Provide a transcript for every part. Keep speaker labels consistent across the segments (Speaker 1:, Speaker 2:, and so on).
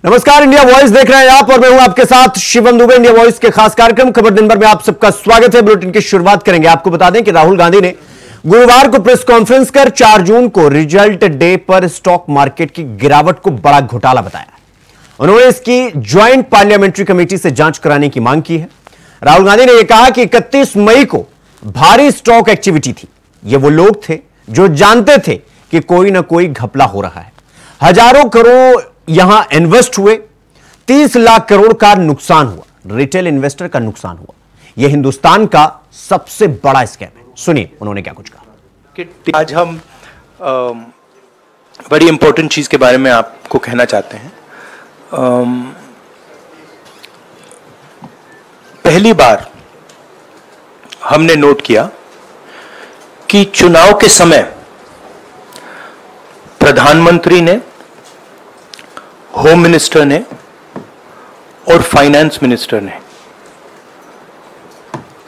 Speaker 1: नमस्कार, India voice देख रहे हैं आप और मैं हूं आपके साथ शिवम दुबे। इंडिया वॉइस के खास कार्यक्रम खबर दिन भर में आप सबका स्वागत है। बुलेटिन की शुरुआत करेंगे। आपको बता दें कि राहुल गांधी ने गुरुवार को प्रेस कॉन्फ्रेंस कर 4 जून को रिजल्ट डे पर स्टॉक मार्केट की गिरावट को बड़ा घोटाला बताया। उन्होंने इसकी ज्वाइंट पार्लियामेंट्री कमेटी से जांच कराने की मांग की है। राहुल गांधी ने यह कहा कि 31 मई को भारी स्टॉक एक्टिविटी थी। ये वो लोग थे जो जानते थे कि कोई ना कोई घपला हो रहा है। हजारों करोड़ यहां इन्वेस्ट हुए, 30 लाख करोड़ का नुकसान हुआ, रिटेल इन्वेस्टर का नुकसान हुआ। यह हिंदुस्तान का सबसे बड़ा स्कैम है। सुनिए उन्होंने क्या कुछ कहा।
Speaker 2: आज हम बड़ी इंपॉर्टेंट चीज के बारे में आपको कहना चाहते हैं। पहली बार हमने नोट किया कि चुनाव के समय प्रधानमंत्री ने, होम मिनिस्टर ने और फाइनेंस मिनिस्टर ने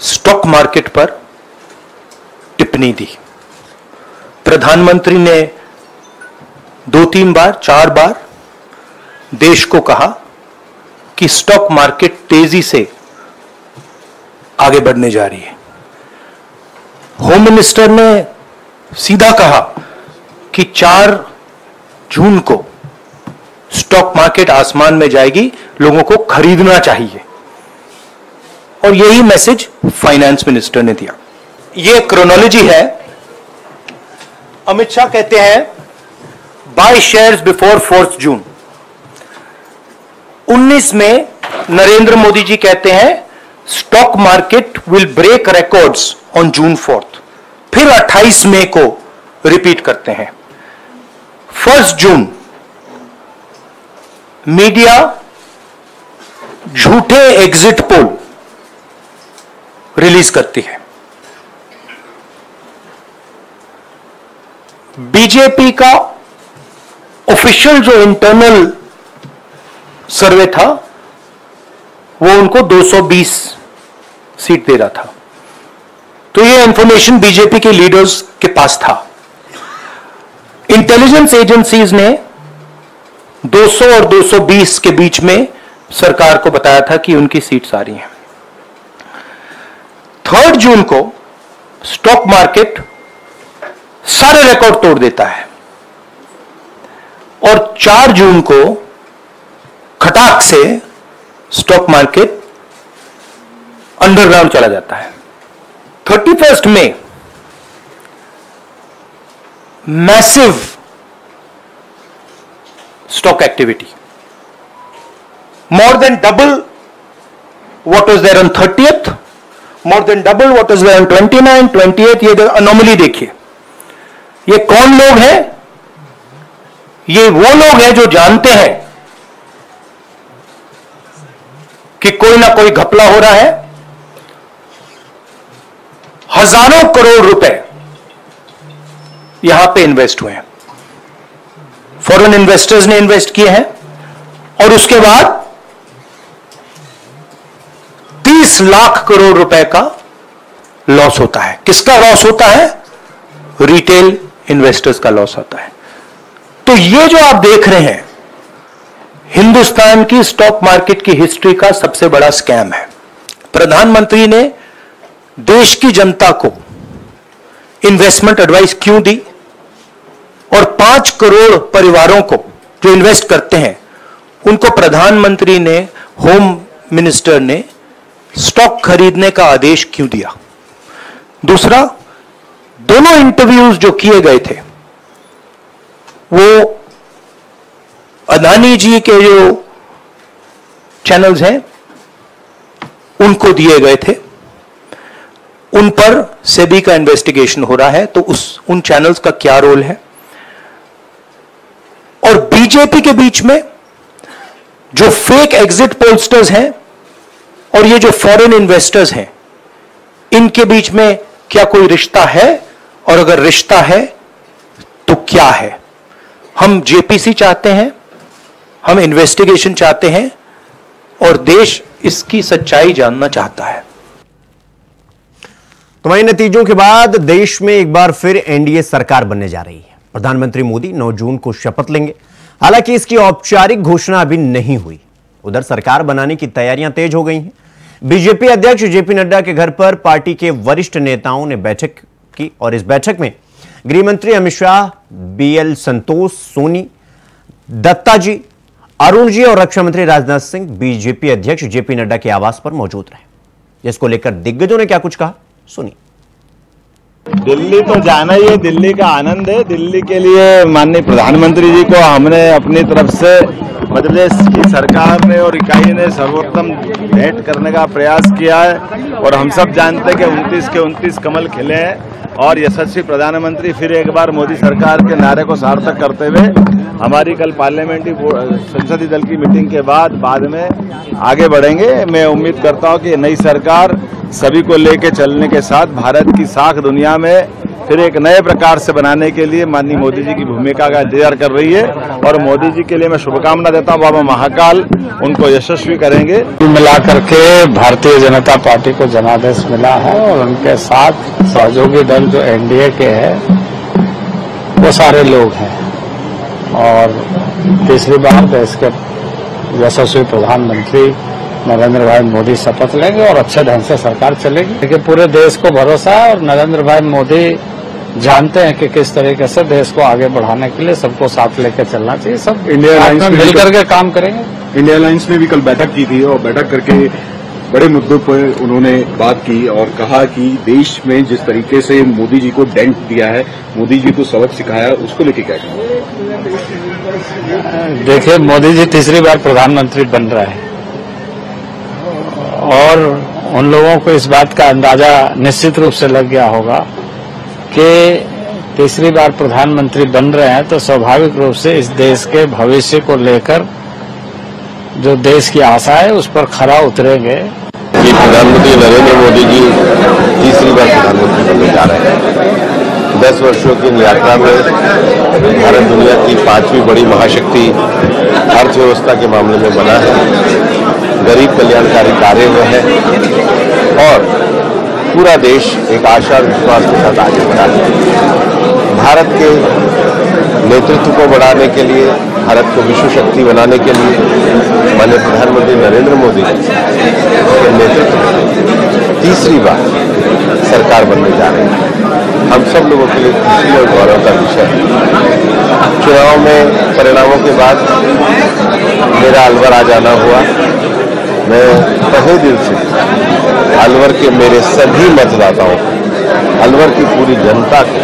Speaker 2: स्टॉक मार्केट पर टिप्पणी दी। प्रधानमंत्री ने 2-3 बार, 4 बार देश को कहा कि स्टॉक मार्केट तेजी से आगे बढ़ने जा रही है। होम मिनिस्टर ने सीधा कहा कि 4 जून को स्टॉक मार्केट आसमान में जाएगी, लोगों को खरीदना चाहिए। और यही मैसेज फाइनेंस मिनिस्टर ने दिया। यह क्रोनोलॉजी है। अमित शाह कहते हैं बाय शेयर्स बिफोर 4 जून। 19 में नरेंद्र मोदी जी कहते हैं stock market will break records on June 4। फिर 28 मई को रिपीट करते हैं। 1 जून मीडिया झूठे एग्जिट पोल रिलीज करती है। बीजेपी का ऑफिशियल जो इंटरनल सर्वे था वो उनको 220 सीट दे रहा था। तो ये इंफॉर्मेशन बीजेपी के लीडर्स के पास था। इंटेलिजेंस एजेंसीज ने 200 और 220 के बीच में सरकार को बताया था कि उनकी सीट्स आ रही हैं। 3 जून को स्टॉक मार्केट सारे रिकॉर्ड तोड़ देता है और 4 जून को खटाक से स्टॉक मार्केट अंडरग्राउंड चला जाता है। 31 मई massive stock activity, more than double what was there on 30th, more than double what was there on 29, 28। ये अनोमली देखिए। ये कौन लोग हैं? ये वो लोग हैं जो जानते हैं कि कोई ना कोई घपला हो रहा है। हजारों करोड़ रुपए यहां पे इन्वेस्ट हुए हैं। फॉरेन इन्वेस्टर्स ने इन्वेस्ट किए हैं और उसके बाद 30 लाख करोड़ रुपए का लॉस होता है। किसका लॉस होता है? रिटेल इन्वेस्टर्स का लॉस होता है। तो ये जो आप देख रहे हैं हिंदुस्तान की स्टॉक मार्केट की हिस्ट्री का सबसे बड़ा स्कैम है। प्रधानमंत्री ने देश की जनता को इन्वेस्टमेंट एडवाइस क्यों दी और 5 करोड़ परिवारों को जो इन्वेस्ट करते हैं उनको प्रधानमंत्री ने, होम मिनिस्टर ने स्टॉक खरीदने का आदेश क्यों दिया? दूसरा, दोनों इंटरव्यूज जो किए गए थे वो अदानी जी के जो चैनल्स हैं उनको दिए गए थे। उन पर सेबी का इन्वेस्टिगेशन हो रहा है, तो उन चैनल्स का क्या रोल है? और बीजेपी के बीच में जो फेक एग्जिट पोलस्टर्स हैं और ये जो फॉरेन इन्वेस्टर्स हैं, इनके बीच में क्या कोई रिश्ता है? और अगर रिश्ता है तो क्या है? हम जेपीसी चाहते हैं, हम इन्वेस्टिगेशन चाहते हैं और देश इसकी सच्चाई जानना चाहता है।
Speaker 1: तुम्हारे नतीजों के बाद देश में एक बार फिर एनडीए सरकार बनने जा रही है। प्रधानमंत्री मोदी 9 जून को शपथ लेंगे। हालांकि इसकी औपचारिक घोषणा अभी नहीं हुई। उधर सरकार बनाने की तैयारियां तेज हो गई हैं। बीजेपी अध्यक्ष जेपी नड्डा के घर पर पार्टी के वरिष्ठ नेताओं ने बैठक की और इस बैठक में गृह मंत्री अमित शाह, बीएल संतोष, सोनी, दत्ता जी, अरुण जी और रक्षा मंत्री राजनाथ सिंह बीजेपी अध्यक्ष जेपी नड्डा के आवास पर मौजूद रहे। जिसको लेकर दिग्गजों ने क्या कुछ कहा, सुनिए।
Speaker 3: दिल्ली तो जाना ही है, दिल्ली का आनंद है। दिल्ली के लिए माननीय प्रधानमंत्री जी को हमने अपनी तरफ से मध्य प्रदेश की सरकार ने और इकाई ने सर्वोत्तम भेंट करने का प्रयास किया है और हम सब जानते हैं कि 29 के 29 कमल खिले हैं और यशस्वी प्रधानमंत्री फिर एक बार मोदी सरकार के नारे को सार्थक करते हुए हमारी कल पार्लियामेंट्री संसदीय दल की मीटिंग के बाद में आगे बढ़ेंगे। मैं उम्मीद करता हूं कि नई सरकार सभी को लेकर चलने के साथ भारत की साख दुनिया में फिर एक नए प्रकार से बनाने के लिए माननीय मोदी जी की भूमिका का इंतजार कर रही है और मोदी जी के लिए मैं शुभकामना देता हूं। बाबा महाकाल उनको यशस्वी करेंगे।
Speaker 4: मिला करके भारतीय जनता पार्टी को जनादेश मिला है और उनके साथ सहयोगी दल जो एनडीए के हैं वो सारे लोग हैं और तीसरी बार देश के यशस्वी प्रधानमंत्री नरेंद्र भाई मोदी शपथ लेंगे और अच्छे ढंग से सरकार चलेगी। देखिए पूरे देश को भरोसा है और नरेंद्र भाई मोदी जानते हैं कि किस तरीके से देश को आगे बढ़ाने के लिए सबको साथ लेकर चलना चाहिए। सब
Speaker 5: इंडिया अलायंस में
Speaker 4: मिल करके काम करेंगे।
Speaker 5: इंडिया अलायंस ने भी कल बैठक की थी और बैठक करके बड़े मुद्दों पर उन्होंने बात की और कहा कि देश में जिस तरीके से मोदी जी को डेंट दिया है, मोदी जी को सबक सिखाया, उसको लेके क्या कहें?
Speaker 4: देखिए मोदी जी तीसरी बार प्रधानमंत्री बन रहे हैं और उन लोगों को इस बात का अंदाजा निश्चित रूप से लग गया होगा कि तीसरी बार प्रधानमंत्री बन रहे हैं तो स्वाभाविक रूप से इस देश के भविष्य को लेकर जो देश की आशा है उस पर खरा उतरेंगे।
Speaker 6: ये प्रधानमंत्री नरेंद्र मोदी जी तीसरी बार प्रधानमंत्री बनने जा रहे हैं। 10 वर्षों की यात्रा में भारत दुनिया की 5वीं बड़ी महाशक्ति अर्थव्यवस्था के मामले में बना है। गरीब कल्याणकारी कार्य हुए हैं और पूरा देश एक आशा विश्वास के साथ आगे बढ़ा है। भारत के नेतृत्व को बढ़ाने के लिए, भारत को विश्व शक्ति बनाने के लिए माननीय प्रधानमंत्री नरेंद्र मोदी जी के नेतृत्व में तीसरी बार सरकार बनने जा रही है। हम सब लोगों के लिए खुशी और गौरव का विषय है। चुनाव में परिणामों के बाद मेरा अलवर आ जाना हुआ। मैं तहे दिल से अलवर के मेरे सभी मतदाताओं को, अलवर की पूरी जनता को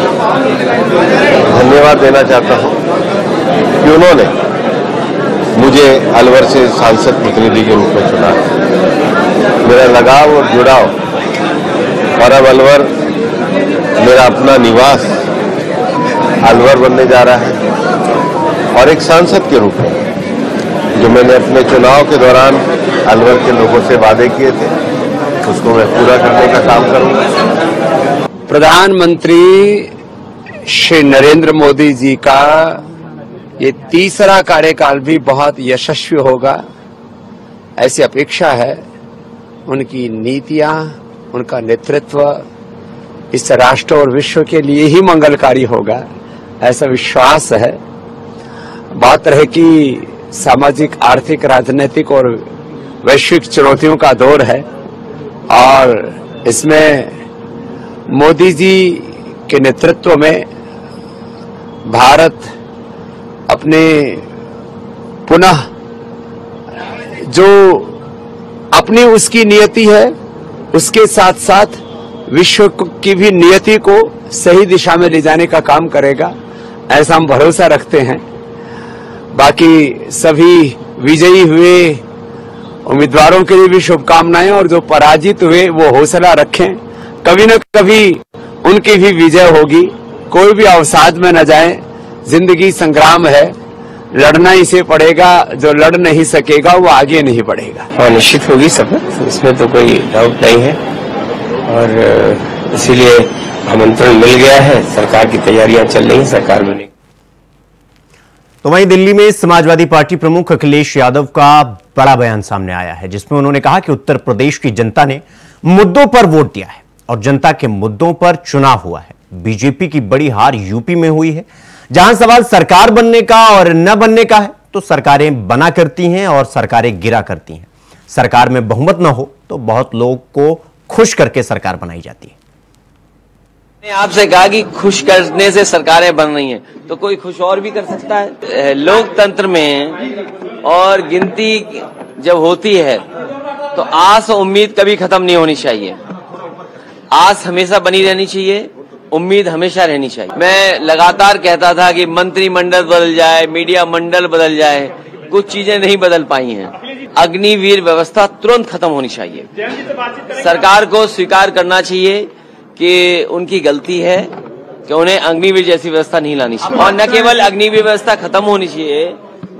Speaker 6: धन्यवाद देना चाहता हूं कि उन्होंने मुझे अलवर से सांसद प्रतिनिधि के रूप में चुना। मेरा लगाव और जुड़ाव और अब अलवर मेरा अपना निवास अलवर बनने जा रहा है और एक सांसद के रूप में जो मैंने अपने चुनाव के दौरान अलवर के लोगों से वादे किए थे उसको मैं पूरा करने का काम करूंगा।
Speaker 7: प्रधानमंत्री श्री नरेंद्र मोदी जी का ये तीसरा कार्यकाल भी बहुत यशस्वी होगा, ऐसी अपेक्षा है। उनकी नीतियां, उनका नेतृत्व इस राष्ट्र और विश्व के लिए ही मंगलकारी होगा, ऐसा विश्वास है। बात रहे कि सामाजिक, आर्थिक, राजनीतिक और वैश्विक चुनौतियों का दौर है और इसमें मोदी जी के नेतृत्व में भारत अपने पुनः जो अपनी उसकी नियति है उसके साथ साथ विश्व की भी नियति को सही दिशा में ले जाने का काम करेगा, ऐसा हम भरोसा रखते हैं। बाकी सभी विजयी हुए उम्मीदवारों के लिए भी शुभकामनाएं और जो पराजित हुए वो हौसला रखें, कभी न कभी उनकी भी विजय होगी। कोई भी अवसाद में न जाए, जिंदगी संग्राम है, लड़ना ही से पड़ेगा। जो लड़ नहीं सकेगा वो आगे नहीं बढ़ेगा।
Speaker 8: और निश्चित होगी शपथ, इसमें तो कोई डाउट नहीं है और इसीलिए आमंत्रण मिल गया है। सरकार की तैयारियां चल रही हैं, सरकार बनेगी।
Speaker 1: तो वहीं दिल्ली में समाजवादी पार्टी प्रमुख अखिलेश यादव का बड़ा बयान सामने आया है, जिसमें उन्होंने कहा कि उत्तर प्रदेश की जनता ने मुद्दों पर वोट दिया है और जनता के मुद्दों पर चुनाव हुआ है। बीजेपी की बड़ी हार यूपी में हुई है, जहां सवाल सरकार बनने का और न बनने का है। तो सरकारें बना करती हैं और सरकारें गिरा करती हैं। सरकार में बहुमत ना हो तो बहुत लोग को खुश करके सरकार बनाई जाती है।
Speaker 9: आपसे कहा कि खुश करने से सरकारें बन रही हैं, तो कोई खुश और भी कर सकता है। लोकतंत्र में और गिनती जब होती है तो आस और उम्मीद कभी खत्म नहीं होनी चाहिए। आस हमेशा बनी रहनी चाहिए, उम्मीद हमेशा रहनी चाहिए। मैं लगातार कहता था कि मंत्रिमंडल बदल जाए, मीडिया मंडल बदल जाए, कुछ चीजें नहीं बदल पाई हैं। अग्निवीर व्यवस्था तुरंत खत्म होनी चाहिए। सरकार को स्वीकार करना चाहिए कि उनकी गलती है कि उन्हें अग्निवीर जैसी व्यवस्था नहीं लानी चाहिए। और न केवल अग्निवीर व्यवस्था खत्म होनी चाहिए,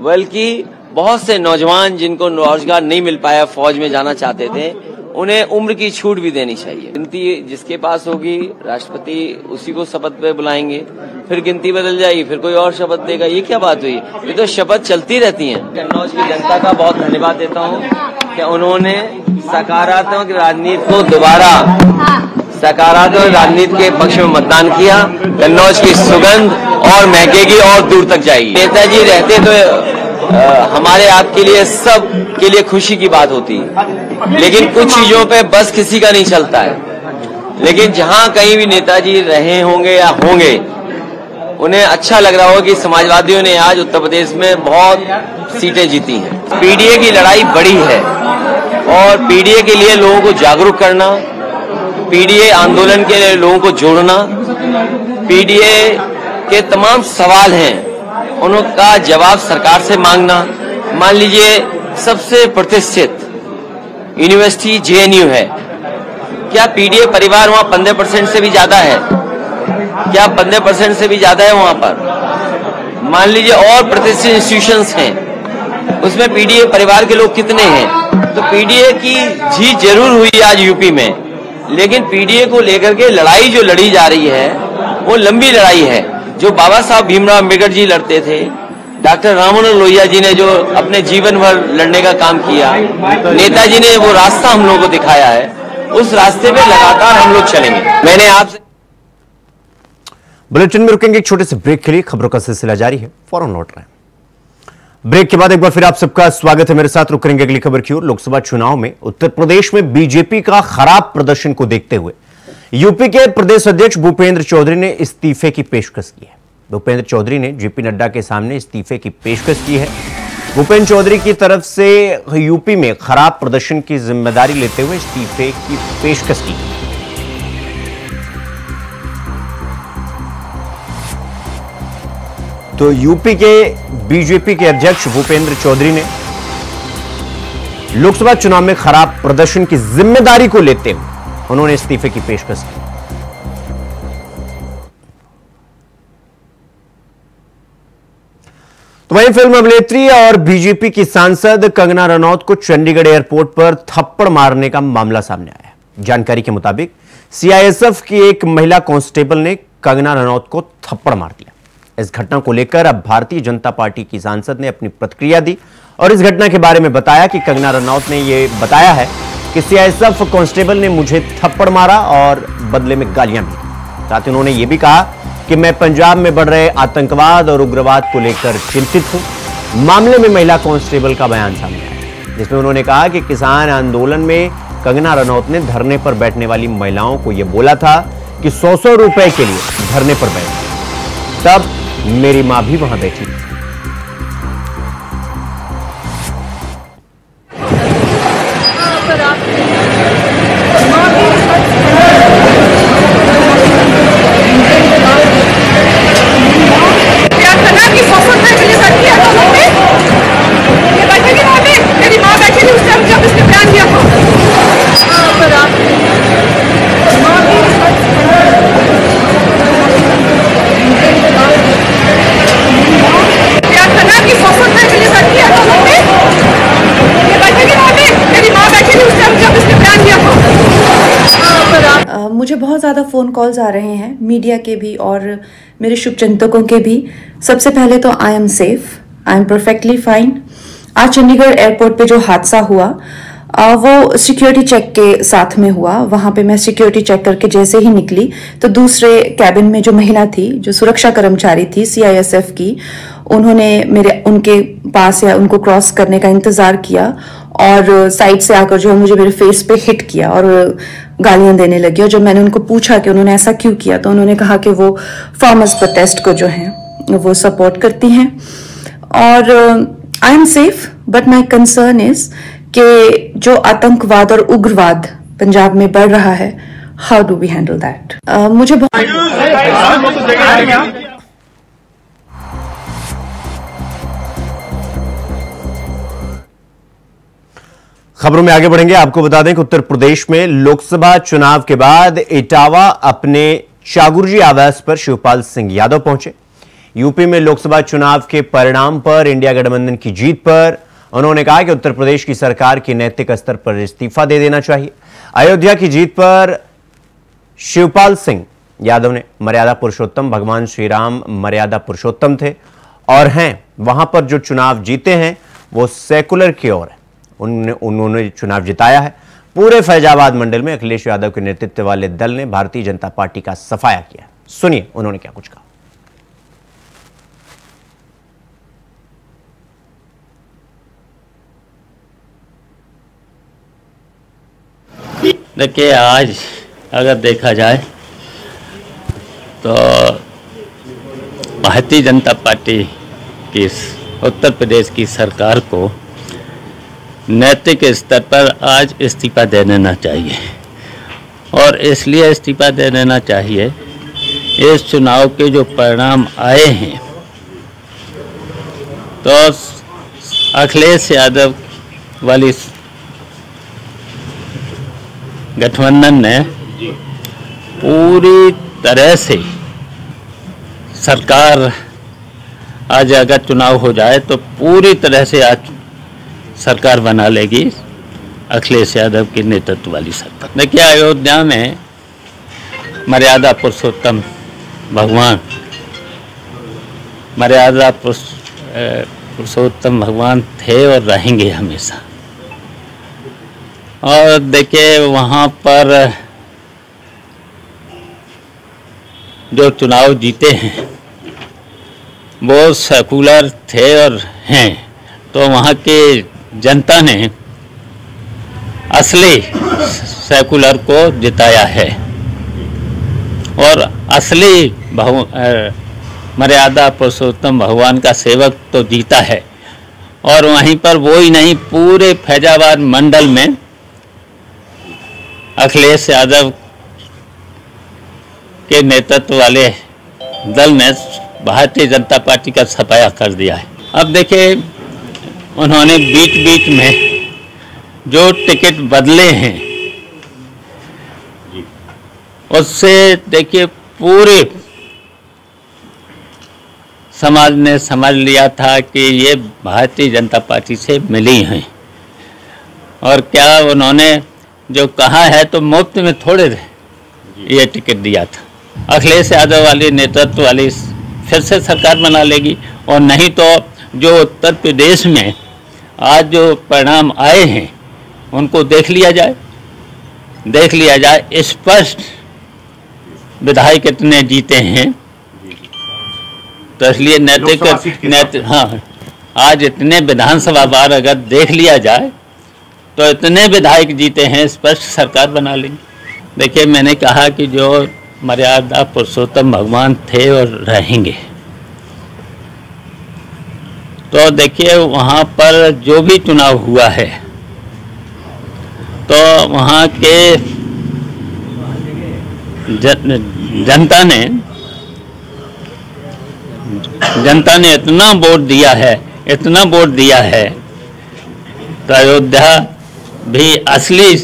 Speaker 9: बल्कि बहुत से नौजवान जिनको रोजगार नहीं मिल पाया, फौज में जाना चाहते थे, उन्हें उम्र की छूट भी देनी चाहिए। गिनती जिसके पास होगी, राष्ट्रपति उसी को शपथ पे बुलाएंगे, फिर गिनती बदल जाएगी, फिर कोई और शपथ देगा। ये क्या बात हुई? ये तो शपथ चलती रहती है। कन्नौज की जनता का बहुत धन्यवाद देता हूँ कि उन्होंने सकारात्मक राजनीति को दोबारा सकारात्मक राजनीति के पक्ष में मतदान किया। कन्नौज की सुगंध और महकेगी और दूर तक जाएगी। नेताजी रहते तो हमारे आपके लिए सब के लिए खुशी की बात होती है, लेकिन कुछ चीजों पे बस किसी का नहीं चलता है। लेकिन जहां कहीं भी नेताजी रहे होंगे या होंगे, उन्हें अच्छा लग रहा होगा कि समाजवादियों ने आज उत्तर प्रदेश में बहुत सीटें जीती हैं। पीडीए की लड़ाई बड़ी है और पीडीए के लिए लोगों को जागरूक करना, पीडीए आंदोलन के लिए लोगों को जोड़ना, पीडीए के तमाम सवाल हैं उनका जवाब सरकार से मांगना। मान लीजिए सबसे प्रतिष्ठित यूनिवर्सिटी जेएनयू है, क्या पीडीए परिवार वहां 15% से भी ज्यादा है? क्या 15% से भी ज्यादा है वहां पर? मान लीजिए और प्रतिष्ठित इंस्टीट्यूशंस हैं, उसमें पीडीए परिवार के लोग कितने हैं? तो पीडीए की जीत जरूर हुई आज यूपी में, लेकिन पीडीए को लेकर के लड़ाई जो लड़ी जा रही है वो लंबी लड़ाई है। जो बाबा साहब भीमराव अम्बेडकर जी लड़ते थे, डॉक्टर राम मनोहर लोहिया जी ने जो अपने जीवन भर लड़ने का काम किया, नेताजी ने वो रास्ता हम लोगों को दिखाया है, उस रास्ते पे लगातार हम लोग चलेंगे। मैंने आपसे
Speaker 1: बुलेटिन में रुकेंगे एक छोटे से ब्रेक के लिए। खबरों का सिलसिला जारी है, फौरन लौट रहे हैं। ब्रेक के बाद एक बार फिर आप सबका स्वागत है। मेरे साथ रुक करेंगे अगली खबर की ओर। लोकसभा चुनाव में उत्तर प्रदेश में बीजेपी का खराब प्रदर्शन को देखते हुए यूपी के प्रदेश अध्यक्ष भूपेंद्र चौधरी ने इस्तीफे की पेशकश की है। भूपेंद्र चौधरी ने जेपी नड्डा के सामने इस्तीफे की पेशकश की है। भूपेंद्र चौधरी की तरफ से यूपी में खराब प्रदर्शन की जिम्मेदारी लेते हुए इस्तीफे की पेशकश की। तो यूपी के बीजेपी के अध्यक्ष भूपेंद्र चौधरी ने लोकसभा चुनाव में खराब प्रदर्शन की जिम्मेदारी को लेते हुए उन्होंने इस्तीफे की पेशकश की। तो वहीं फिल्म अभिनेत्री और बीजेपी की सांसद कंगना रनौत को चंडीगढ़ एयरपोर्ट पर थप्पड़ मारने का मामला सामने आया है। जानकारी के मुताबिक सीआईएसएफ की एक महिला कांस्टेबल ने कंगना रनौत को थप्पड़ मार दिया। इस घटना को लेकर अब भारतीय जनता पार्टी की सांसद ने अपनी प्रतिक्रिया दी और इस घटना के बारे में बताया कि कंगना रनौत ने यह बताया है कि सीआईएसएफ कांस्टेबल ने मुझे थप्पड़ मारा और बदले में गालियां भी दी। साथ ही उन्होंने यह भी कहा कि मैं पंजाब में बढ़ रहे आतंकवाद और उग्रवाद को लेकर चिंतित हूं। मामले में महिला कांस्टेबल का बयान सामने आया, जिसमें उन्होंने कहा कि किसान आंदोलन में कंगना रनौत ने धरने पर बैठने वाली महिलाओं को यह बोला था कि 100-100 रुपए के लिए धरने पर बैठ, तब मेरी मां भी वहां बैठी।
Speaker 10: मुझे बहुत ज़्यादा फ़ोन कॉल्स आ रहे हैं, मीडिया के भी और मेरे शुभचिंतकों के भी। सबसे पहले तो I am safe, I am perfectly fine. आज चंडीगढ़ एयरपोर्ट पे जो हादसा हुआ वो सिक्योरिटी चेक के साथ में हुआ। वहां पे मैं सिक्योरिटी चेक करके जैसे ही निकली तो दूसरे कैबिन में जो महिला थी, जो सुरक्षा कर्मचारी थी सीआईएसएफ की, उन्होंने उनके पास या उनको क्रॉस करने का इंतजार किया और साइड से आकर जो है मुझे मेरे फेस पे हिट किया और गालियां देने लगी। और जब मैंने उनको पूछा कि उन्होंने ऐसा क्यों किया तो उन्होंने कहा कि वो फार्मर्स प्रोटेस्ट को जो है वो सपोर्ट करती हैं। और I am safe, but my concern is कि जो आतंकवाद और उग्रवाद पंजाब में बढ़ रहा है, how do we handle that. मुझे
Speaker 1: खबरों में आगे बढ़ेंगे। आपको बता दें कि उत्तर प्रदेश में लोकसभा चुनाव के बाद इटावा अपने चागुर्जी आवास पर शिवपाल सिंह यादव पहुंचे। यूपी में लोकसभा चुनाव के परिणाम पर, इंडिया गठबंधन की जीत पर उन्होंने कहा कि उत्तर प्रदेश की सरकार की नैतिक स्तर पर इस्तीफा दे देना चाहिए। अयोध्या की जीत पर शिवपाल सिंह यादव ने मर्यादा पुरुषोत्तम, भगवान श्री राम मर्यादा पुरुषोत्तम थे और हैं, वहां पर जो चुनाव जीते हैं वो सेकुलर की ओर है। उन्होंने चुनाव जिताया है। पूरे फैजाबाद मंडल में अखिलेश यादव के नेतृत्व वाले दल ने भारतीय जनता पार्टी का सफाया किया। सुनिए उन्होंने क्या कुछ कहा।
Speaker 11: देखिए, आज अगर देखा जाए तो भारतीय जनता पार्टी की उत्तर प्रदेश की सरकार को नैतिक स्तर पर आज इस्तीफा दे देना चाहिए। और इसलिए इस्तीफा दे देना चाहिए, इस चुनाव के जो परिणाम आए हैं तो अखिलेश यादव वाली गठबंधन ने पूरी तरह से सरकार, आज अगर चुनाव हो जाए तो पूरी तरह से आज सरकार बना लेगी अखिलेश यादव के नेतृत्व वाली सरकार। देखिए, अयोध्या में मर्यादा पुरुषोत्तम भगवान, मर्यादा पुरुषोत्तम भगवान थे और रहेंगे हमेशा। और देखिए, वहाँ पर जो चुनाव जीते हैं वो सेकुलर थे और हैं, तो वहाँ के जनता ने असली सेकुलर को जिताया है और असली मर्यादा पुरुषोत्तम भगवान का सेवक तो जीता है। और वहीं पर वो ही नहीं, पूरे फैजाबाद मंडल में अखिलेश यादव के नेतृत्व वाले दल ने भारतीय जनता पार्टी का सफाया कर दिया है। अब देखिए, उन्होंने बीच बीच में जो टिकट बदले हैं उससे देखिए पूरे समाज ने समझ लिया था कि ये भारतीय जनता पार्टी से मिली हैं। और क्या उन्होंने जो कहा है तो मुफ्त में थोड़े ये टिकट दिया था। अखिलेश यादव वाली नेतृत्व वाली फिर से सरकार बना लेगी। और नहीं तो जो उत्तर प्रदेश में आज जो परिणाम आए हैं उनको देख लिया जाए, स्पष्ट विधायक कितने जीते हैं। तो इसलिए नैतिक हाँ, आज इतने विधानसभा बार अगर देख लिया जाए तो इतने विधायक जीते हैं, स्पष्ट सरकार बना लेंगे। देखिए, मैंने कहा कि जो मर्यादा पुरुषोत्तम भगवान थे और रहेंगे, तो देखिए वहाँ पर जो भी चुनाव हुआ है तो वहाँ के जनता ने इतना वोट दिया है तो अयोध्या भी असली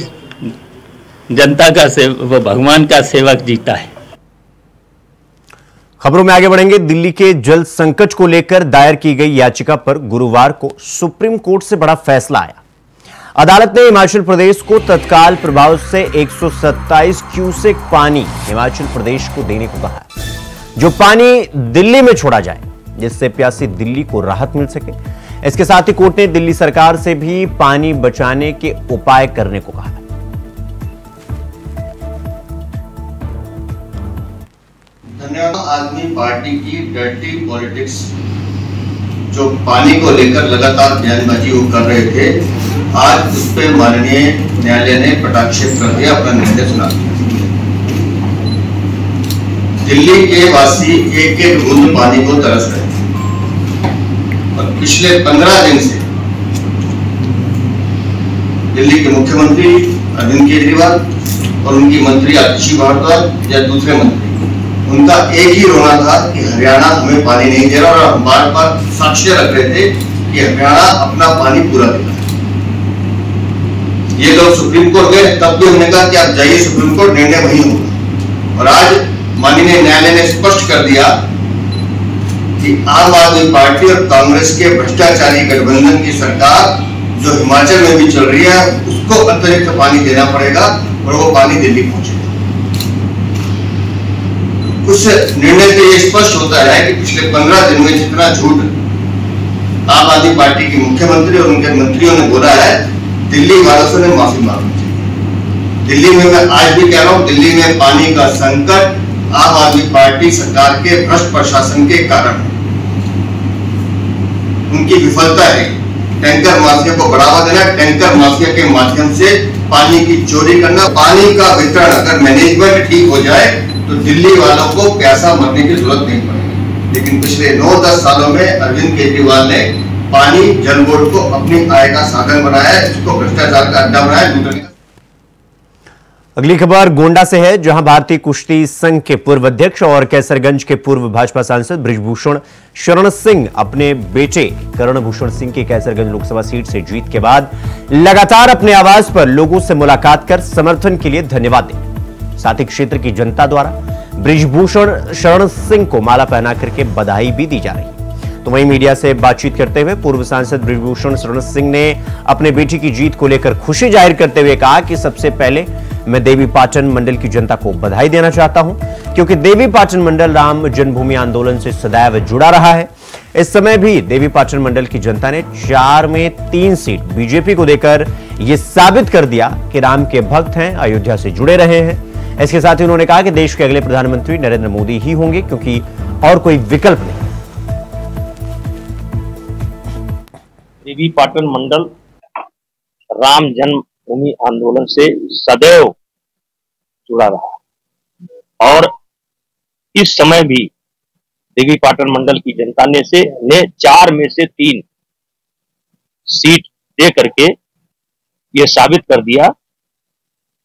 Speaker 11: जनता का वो भगवान का सेवक जीता है।
Speaker 1: खबरों में आगे बढ़ेंगे। दिल्ली के जल संकट को लेकर दायर की गई याचिका पर गुरुवार को सुप्रीम कोर्ट से बड़ा फैसला आया। अदालत ने हिमाचल प्रदेश को तत्काल प्रभाव से 127 क्यूसेक पानी हिमाचल प्रदेश को देने को कहा है, जो पानी दिल्ली में छोड़ा जाए, जिससे प्यासी दिल्ली को राहत मिल सके। इसके साथ ही कोर्ट ने दिल्ली सरकार से भी पानी बचाने के उपाय करने को कहा है।
Speaker 12: आम आदमी पार्टी की डर्टी पॉलिटिक्स जो पानी को लेकर लगातार बयानबाजी वो कर रहे थे, आज उस पर माननीय न्यायालय ने पटाक्षेप कर दिया, अपना निर्णय सुना दिया। दिल्ली के वासी एक एक बूंद पानी को तरस रहे हैं और पिछले 15 दिन से दिल्ली के मुख्यमंत्री अरविंद केजरीवाल और उनकी मंत्री आतिशी भारद्वाज या दूसरे मंत्री, उनका एक ही रोना था कि हरियाणा हमें पानी नहीं दे रहा, और हम बार बार साक्ष्य रख रहे थे कि हरियाणा अपना पानी पूरा देगा। ये लोग सुप्रीम कोर्ट गए, तब भी हमने कहा कि आप जाइए सुप्रीम कोर्ट, निर्णय वही होगा। और आज माननीय न्यायालय ने स्पष्ट कर दिया कि आम आदमी पार्टी और कांग्रेस के भ्रष्टाचारी गठबंधन की सरकार जो हिमाचल में भी चल रही है, उसको अतिरिक्त पानी देना पड़ेगा और वो पानी दिल्ली पहुंचेगा। उस निर्णय से ये स्पष्ट होता है कि पिछले 15 दिन में जितना झूठ आम आदमी पार्टी के मुख्यमंत्री और उनके मंत्रियों ने बोला है, दिल्ली वालों ने माफी मांगनी चाहिए। दिल्ली में मैं आज भी कह रहा हूं, दिल्ली में पानी का संकट आम आदमी पार्टी सरकार के भ्रष्ट प्रशासन के कारण है, उनकी विफलता है। टैंकर माफिया को बढ़ावा देना, टैंकर माफिया के माध्यम से पानी की चोरी करना, पानी का वितरण अगर मैनेजमेंट ठीक हो जाए तो दिल्ली वालों को प्यासा मरने की जरूरत नहीं पड़ेगी। लेकिन पिछले 9-10 सालों में अरविंद केजरीवाल ने पानी जल बोर्ड को अपनी आय का साधन बनाया, इसको भ्रष्टाचार का अड्डा बनाया।
Speaker 1: अगली खबर गोंडा से है, जहां भारतीय कुश्ती संघ के पूर्व अध्यक्ष और कैसरगंज के पूर्व भाजपा सांसद बृजभूषण शरण सिंह अपने बेटे करणभूषण सिंह की कैसरगंज लोकसभा सीट से जीत के बाद लगातार अपने आवास पर लोगों से मुलाकात कर समर्थन के लिए धन्यवाद दें। साथ ही क्षेत्र की जनता द्वारा बृजभूषण शरण सिंह को माला पहना करके बधाई भी दी जा रही है। तो वहीं मीडिया से बातचीत करते हुए पूर्व सांसद बृजभूषण शरण सिंह ने अपने बेटी की जीत को लेकर खुशी जाहिर करते हुए कहा कि सबसे पहले मैं देवीपाटन मंडल की जनता को बधाई देना चाहता हूं, क्योंकि देवीपाटन मंडल राम जन्मभूमि आंदोलन से सदैव जुड़ा रहा है। इस समय भी देवीपाटन मंडल की जनता ने 4 में 3 सीट बीजेपी को देकर यह साबित कर दिया कि राम के भक्त हैं, अयोध्या से जुड़े रहे हैं। इसके साथ ही उन्होंने कहा कि देश के अगले प्रधानमंत्री नरेंद्र मोदी ही होंगे, क्योंकि और कोई विकल्प नहीं।
Speaker 13: देवीपाटन मंडल राम जन्मभूमि आंदोलन से सदैव जुड़ा रहा और इस समय भी देवीपाटन मंडल की जनता ने 4 में से 3 सीट दे करके ये साबित कर दिया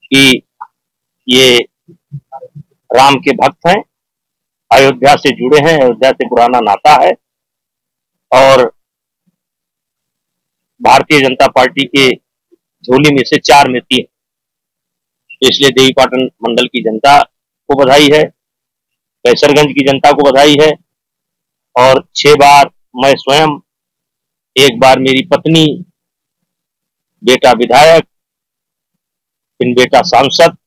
Speaker 13: कि ये राम के भक्त हैं, अयोध्या से जुड़े हैं, अयोध्या से पुराना नाता है और भारतीय जनता पार्टी के झोली में से 4 में 3। इसलिए देवीपाटन मंडल की जनता को बधाई है, कैसरगंज की जनता को बधाई है और 6 बार मैं स्वयं, 1 बार मेरी पत्नी, बेटा विधायक, फिर बेटा सांसद,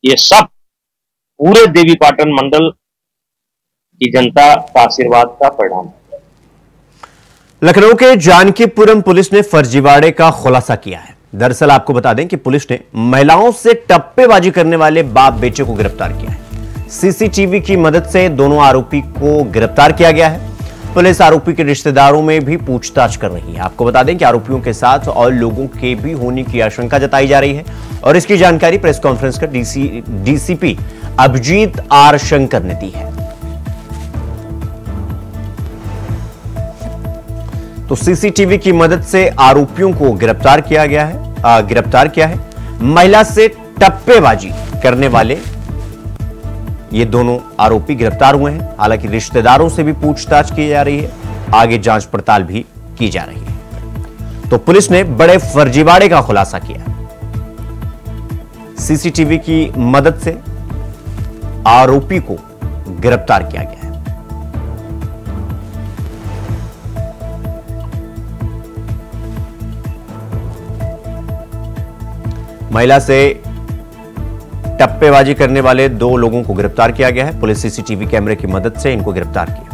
Speaker 13: ये सब पूरे देवीपाटन मंडल की जनता का आशीर्वाद का परिणाम है।
Speaker 1: लखनऊ के जानकीपुरम पुलिस ने फर्जीवाड़े का खुलासा किया है। दरअसल आपको बता दें कि पुलिस ने महिलाओं से टप्पेबाजी करने वाले बाप बेटे को गिरफ्तार किया है। सीसीटीवी की मदद से दोनों आरोपी को गिरफ्तार किया गया है। पुलिस आरोपी के रिश्तेदारों में भी पूछताछ कर रही है। आपको बता दें कि आरोपियों के साथ और लोगों के भी होने की आशंका जताई जा रही है और इसकी जानकारी प्रेस कॉन्फ्रेंस कर डीसीपी अभिजीत आर शंकर ने दी है। तो सीसीटीवी की मदद से आरोपियों को गिरफ्तार किया है। महिला से टप्पेबाजी करने वाले ये दोनों आरोपी गिरफ्तार हुए हैं। हालांकि रिश्तेदारों से भी पूछताछ की जा रही है, आगे जांच पड़ताल भी की जा रही है। तो पुलिस ने बड़े फर्जीवाड़े का खुलासा किया। सीसीटीवी की मदद से आरोपी को गिरफ्तार किया गया है। महिला से टप्पेबाजी करने वाले 2 लोगों को गिरफ्तार किया गया है। पुलिस सीसीटीवी कैमरे की मदद से इनको गिरफ्तार किया।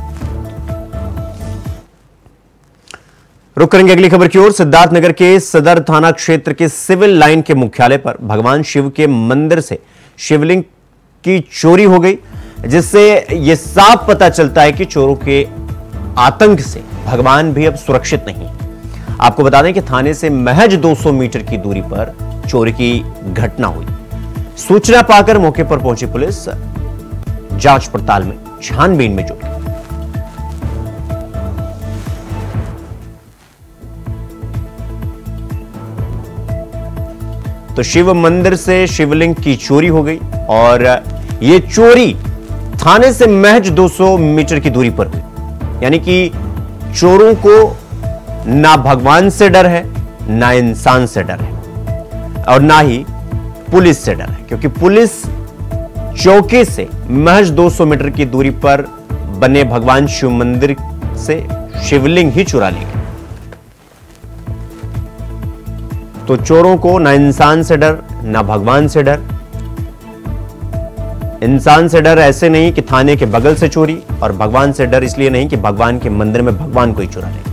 Speaker 1: रुक करेंगे अगली खबर की ओर। सिद्धार्थनगर के सदर थाना क्षेत्र के सिविल लाइन के मुख्यालय पर भगवान शिव के मंदिर से शिवलिंग की चोरी हो गई, जिससे यह साफ पता चलता है कि चोरों के आतंक से भगवान भी अब सुरक्षित नहीं। आपको बता दें कि थाने से महज 200 मीटर की दूरी पर चोरी की घटना हुई। सूचना पाकर मौके पर पहुंची पुलिस जांच पड़ताल में छानबीन में जुटी। तो शिव मंदिर से शिवलिंग की चोरी हो गई और यह चोरी थाने से महज 200 मीटर की दूरी पर हुई। यानी कि चोरों को ना भगवान से डर है, ना इंसान से डर है और ना ही पुलिस से डर है, क्योंकि पुलिस चौकी से महज 200 मीटर की दूरी पर बने भगवान शिव मंदिर से शिवलिंग ही चुरा ली गई। तो चोरों को ना इंसान से डर, ना भगवान से डर। इंसान से डर ऐसे नहीं कि थाने के बगल से चोरी, और भगवान से डर इसलिए नहीं कि भगवान के मंदिर में भगवान को ही चुरा ले।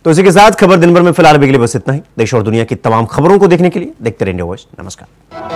Speaker 1: तो इसी के साथ खबर दिन भर में फिलहाल अभी के लिए बस इतना ही। देश और दुनिया की तमाम खबरों को देखने के लिए देखते रहिए इंडिया वॉइस। नमस्कार।